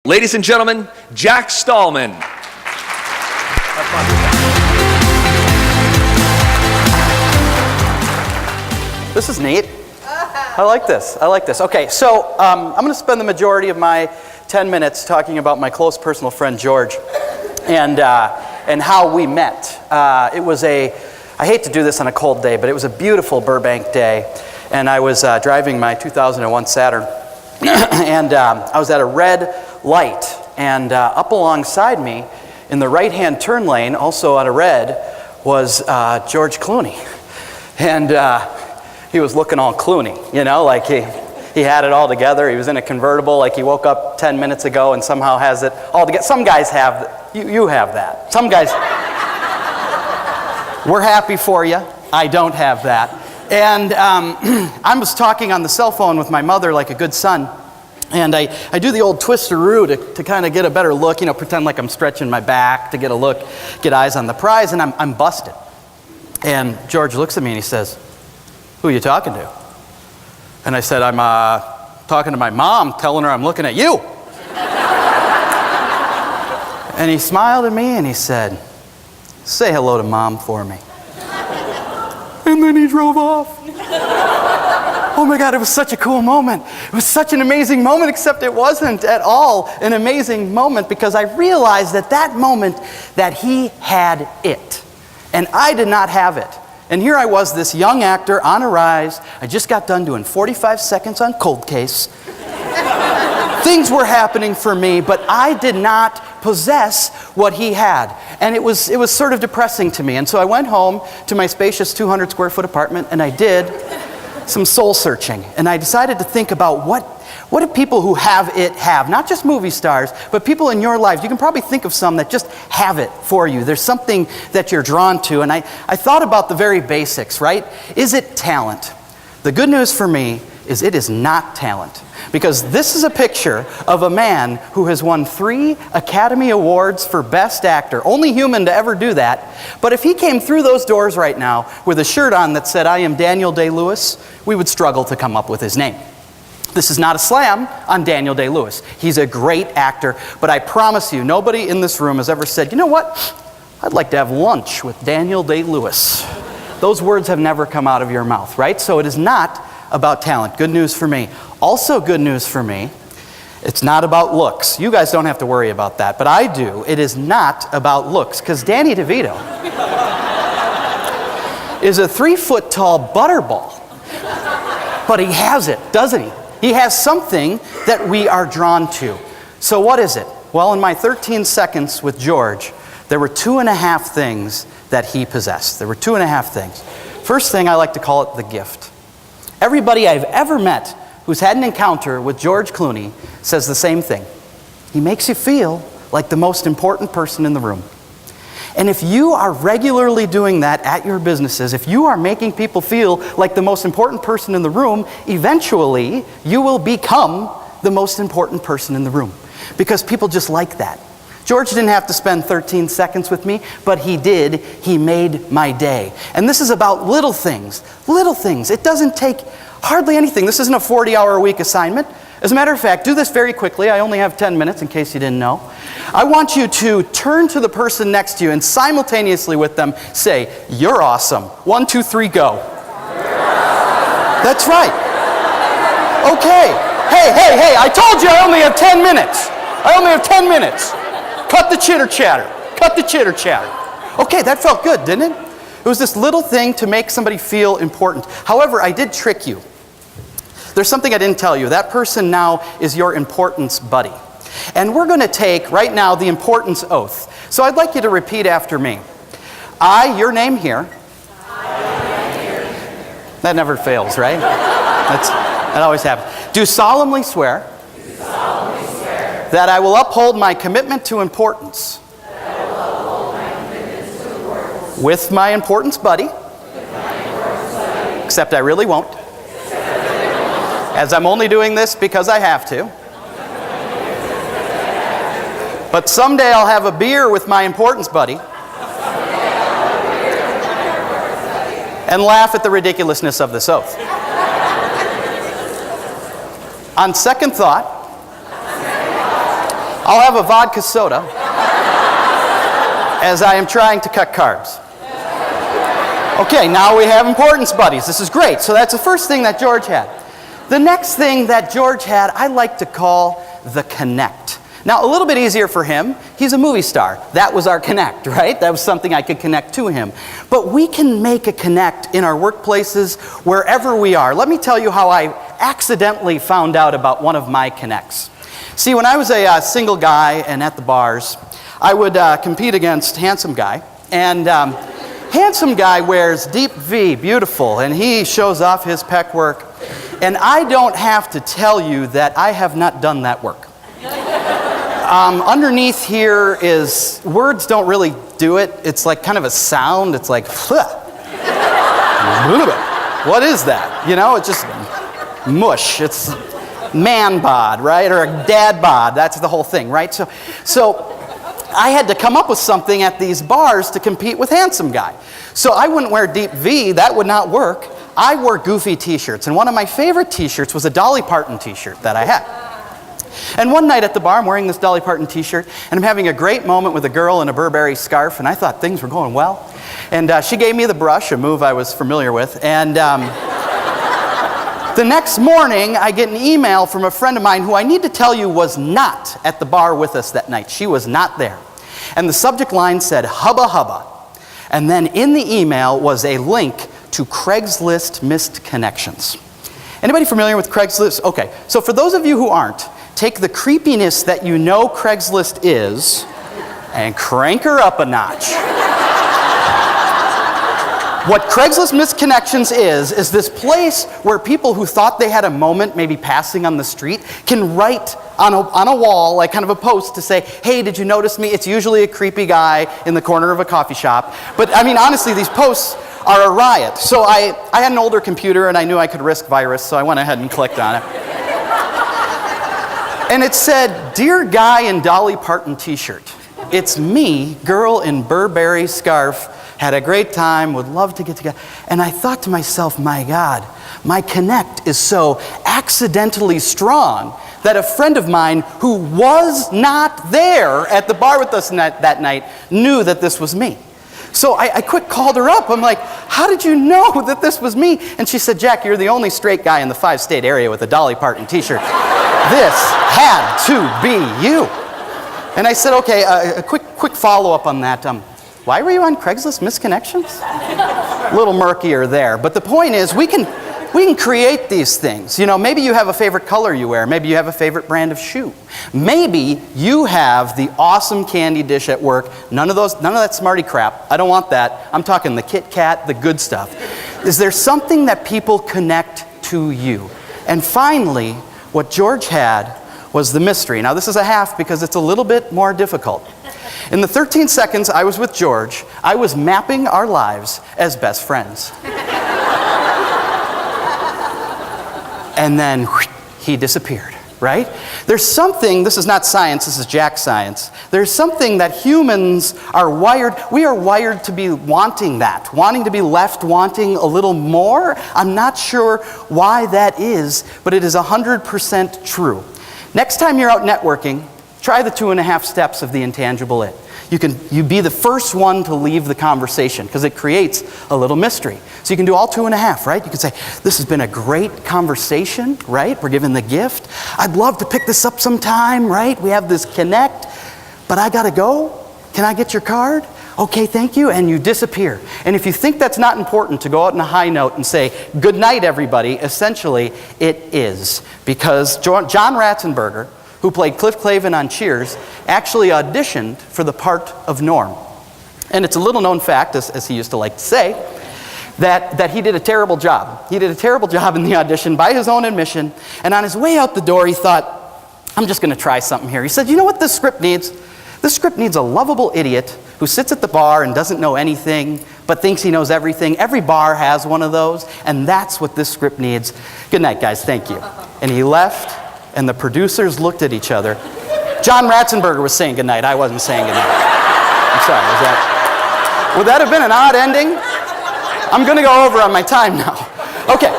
Ladies and gentlemen, Jack Stahlmann. This is neat. I like this. Okay, so I'm going to spend the majority of my 10 minutes talking about my close personal friend George and how we met. I hate to do this on a cold day, but it was a beautiful Burbank day, and I was driving my 2001 Saturn, and I was at a red light, and up alongside me in the right-hand turn lane, also on a red, was George Clooney. And he was looking all Clooney, you know, like he had it all together. He was in a convertible, like he woke up 10 minutes ago and somehow has it all together. Some guys have, you have that. Some guys, we're happy for you. I don't have that. And I was talking on the cell phone with my mother like a good son. And I do the old twisteroo to kind of get a better look, you know, pretend like I'm stretching my back to get a look, get eyes on the prize, and I'm busted. And George looks at me and he says, "Who are you talking to?" And I said, "I'm talking to my mom, telling her I'm looking at you." And he smiled at me and he said, "Say hello to Mom for me." And then he drove off. Oh my God, it was such a cool moment. It was such an amazing moment, except it wasn't at all an amazing moment, because I realized at that moment that he had it, and I did not have it. And here I was, this young actor on a rise. I just got done doing 45 seconds on Cold Case. Things were happening for me, but I did not possess what he had. And it was sort of depressing to me. And so I went home to my spacious 200 square foot apartment, and I did some soul searching. And I decided to think about what do people who have it have? Not just movie stars, but people in your life. You can probably think of some that just have it for you. There's something that you're drawn to. And I thought about the very basics, right? Is it talent? The good news for me is it is not talent. Because this is a picture of a man who has won 3 Academy Awards for Best Actor. Only human to ever do that. But if he came through those doors right now with a shirt on that said, "I am Daniel Day-Lewis," we would struggle to come up with his name. This is not a slam on Daniel Day-Lewis. He's a great actor, but I promise you, nobody in this room has ever said, "You know what? I'd like to have lunch with Daniel Day-Lewis." Those words have never come out of your mouth, right? So it is not about talent. Good news for me. Also good news for me, it's not about looks. You guys don't have to worry about that, but I do. It is not about looks, because Danny DeVito is a 3-foot tall butterball. But he has it, doesn't he? He has something that we are drawn to. So what is it? Well, in my 13 seconds with George, there were 2.5 things that he possessed. There were 2.5 things. First thing, I like to call it the gift. Everybody I've ever met who's had an encounter with George Clooney says the same thing. He makes you feel like the most important person in the room. And if you are regularly doing that at your businesses, if you are making people feel like the most important person in the room, eventually you will become the most important person in the room. Because people just like that. George didn't have to spend 13 seconds with me, but he did. He made my day. And this is about little things. Little things. It doesn't take hardly anything. This isn't a 40-hour-a-week assignment. As a matter of fact, do this very quickly. I only have 10 minutes in case you didn't know. I want you to turn to the person next to you and simultaneously with them say, "You're awesome." 1, 2, 3, go. That's right. Okay. Hey, I told you I only have 10 minutes. I only have 10 minutes. Cut the chitter chatter. Cut the chitter chatter. Okay, that felt good, didn't it? It was this little thing to make somebody feel important. However, I did trick you. There's something I didn't tell you. That person now is your importance buddy. And we're going to take, right now, the importance oath. So I'd like you to repeat after me. I, your name here. That never fails, right? That always happens. Do solemnly swear. That I will uphold my commitment to importance. With my importance buddy. Except I really won't. As I'm only doing this because I have to. But someday I'll have a beer with my importance buddy. And laugh at the ridiculousness of this oath. On second thought, I'll have a vodka soda as I am trying to cut carbs. Okay, now we have importance buddies. This is great. So that's the first thing that George had. The next thing that George had, I like to call the connect. Now, a little bit easier for him. He's a movie star. That was our connect, right? That was something I could connect to him. But we can make a connect in our workplaces, wherever we are. Let me tell you how I accidentally found out about one of my connects. See, when I was a single guy and at the bars, I would compete against Handsome Guy. And Handsome Guy wears deep V, beautiful, and he shows off his pec work. And I don't have to tell you that I have not done that work. Underneath here is, words don't really do it. It's like kind of a sound. It's like, what is that? You know, it's just mush. It's man bod, right? Or a dad bod. That's the whole thing, right? So I had to come up with something at these bars to compete with Handsome Guy. So I wouldn't wear deep V. That would not work. I wore goofy t-shirts. And one of my favorite t-shirts was a Dolly Parton t-shirt that I had. And one night at the bar, I'm wearing this Dolly Parton t-shirt, and I'm having a great moment with a girl in a Burberry scarf, and I thought things were going well. And she gave me the brush, a move I was familiar with. And the next morning, I get an email from a friend of mine who I need to tell you was not at the bar with us that night. She was not there. And the subject line said, hubba hubba. And then in the email was a link to Craigslist missed connections. Anybody familiar with Craigslist? Okay, so for those of you who aren't, take the creepiness that you know Craigslist is and crank her up a notch. What Craigslist Missed Connections is this place where people who thought they had a moment, maybe passing on the street, can write on a wall, like kind of a post to say, hey, did you notice me? It's usually a creepy guy in the corner of a coffee shop. But I mean, honestly, these posts are a riot. So I had an older computer and I knew I could risk virus, so I went ahead and clicked on it. And it said, Dear Guy in Dolly Parton t-shirt, it's me, girl in Burberry scarf, had a great time, would love to get together. And I thought to myself, my God, my connect is so accidentally strong that a friend of mine who was not there at the bar with us that night knew that this was me. So I quick called her up. I'm like, how did you know that this was me? And she said, Jack, you're the only straight guy in the 5-state area with a Dolly Parton t-shirt. This had to be you. And I said, okay, a quick follow-up on that. Why were you on Craigslist Missed Connections? A little murkier there. But the point is, we can create these things. You know, maybe you have a favorite color you wear. Maybe you have a favorite brand of shoe. Maybe you have the awesome candy dish at work. None of that Smartie crap. I don't want that. I'm talking the Kit Kat, the good stuff. Is there something that people connect to you? And finally, what George had was the mystery. Now, this is a half because it's a little bit more difficult. In the 13 seconds I was with George, I was mapping our lives as best friends. And then he disappeared, right? There's something, this is not science, this is Jack science. There's something that humans are wired, we are wired to be wanting that, wanting to be left wanting a little more. I'm not sure why that is, but it is 100% true. Next time you're out networking, try the 2.5 steps of the Intangible It. You be the first one to leave the conversation because it creates a little mystery. So you can do all 2.5, right? You can say, this has been a great conversation, right? We're given the gift. I'd love to pick this up sometime, right? We have this connect, but I gotta go. Can I get your card? Okay, thank you, and you disappear. And if you think that's not important to go out on a high note and say, good night, everybody, essentially it is. Because John Ratzenberger, who played Cliff Clavin on Cheers, actually auditioned for the part of Norm. And it's a little known fact, as he used to like to say, that he did a terrible job. He did a terrible job in the audition by his own admission, and on his way out the door he thought, I'm just gonna try something here. He said, you know what this script needs? This script needs a lovable idiot who sits at the bar and doesn't know anything, but thinks he knows everything. Every bar has one of those, and that's what this script needs. Good night, guys, thank you. And he left, and the producers looked at each other. John Ratzenberger was saying goodnight. I wasn't saying goodnight. I'm sorry, would that have been an odd ending? I'm gonna go over on my time now. Okay.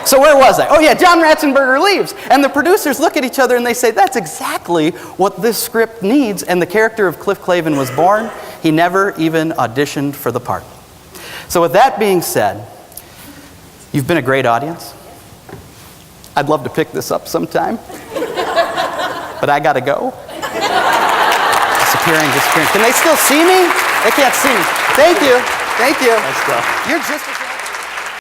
So where was I? Oh yeah, John Ratzenberger leaves. And the producers look at each other and they say, that's exactly what this script needs. And the character of Cliff Clavin was born. He never even auditioned for the part. So with that being said, you've been a great audience. I'd love to pick this up sometime, but I gotta go. Disappearing. Can they still see me? They can't see me. Thank you. Thank you. Nice stuff. You're just